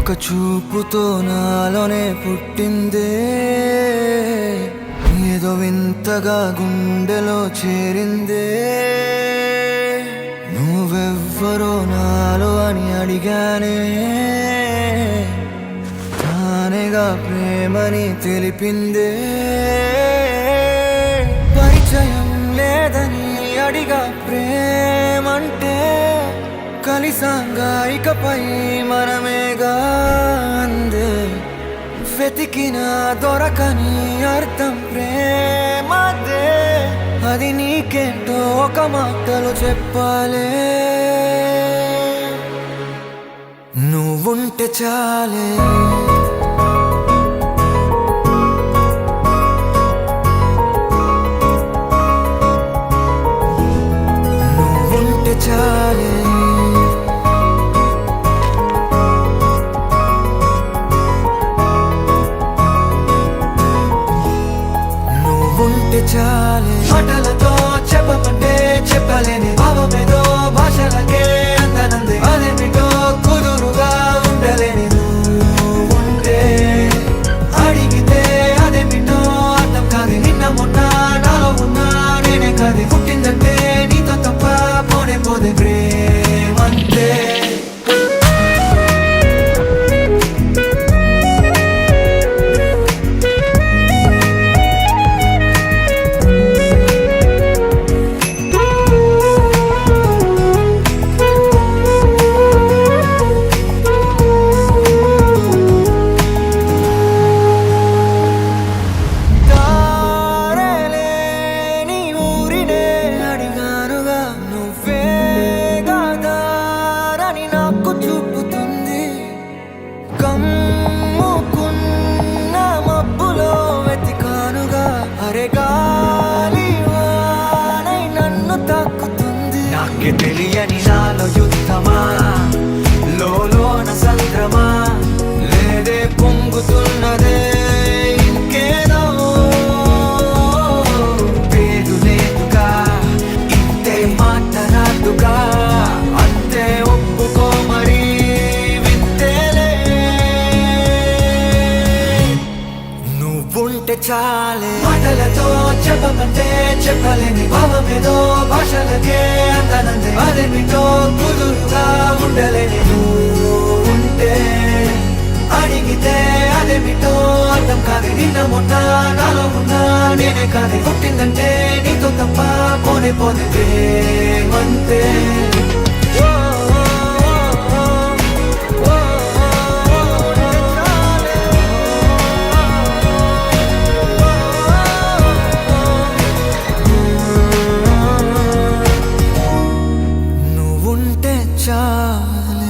ఒక చూపుతో నాలోనే పుట్టిందే, ఏదో వింతగా గుండెలో చేరిందే. నువ్వెవ్వరో నాలో అని అడిగానే, తానేగా ప్రేమని తెలిపిందే. పరిచయం లేదని అడిగా ప్రేమంటే, కలిసాంగా ఇకపై మనమేగా అందే. వెతికిన దొరకని అర్థం ప్రేమదే, అది నీకేంటో ఒక మాటలో చెప్పాలే. నువ్వుంటే చాలే, నువ్వుంటే చాలే. నువ్వుంటే చాలే, మాటలతో చెప్పమంటే చెప్పలేని భావమేదో భాషలకే అందనందే. అదేమిటో కుదురుగా ఉండలేని నువ్వుంటే, అడిగితే అదేమిటో అర్థం కాదు. నిన్న మొన్న నాలో ఉన్నా నేనే కాదు. పుట్టిందంటే నీతో తప్ప పోనే పోదే ప్రేమంతే. కమ్ముకున్న మబ్బులో వెతికానుగా, అరే గాలి వానై నన్ను తాకుతుంది. నాకే తెలియని నాలో యుద్ధమా, లోన సంద్రమా, లేదే పొంగుతున్నదే ఇంకేదో. పేరు లేదుగా, ఇంతే మాట రాదుగా, అంతే ఒప్పుకో మరి. నువ్వుంటే చాలే, మాటలతో చెప్పమంటే చెప్పలేని భావమేదో భాషలకే అందనందే. అదేమిటో కుదురుగా ఉండలేని నువ్వుంటే, అడిగితే అదేమిటో అర్థం కాదు. నిన్న మొన్న నాలో ఉన్నా నేనే కాదు. పుట్టిందంటే నీతో తప్ప పోనే పోనే ప్రేమంతే. నువ్వుంటే చాలే.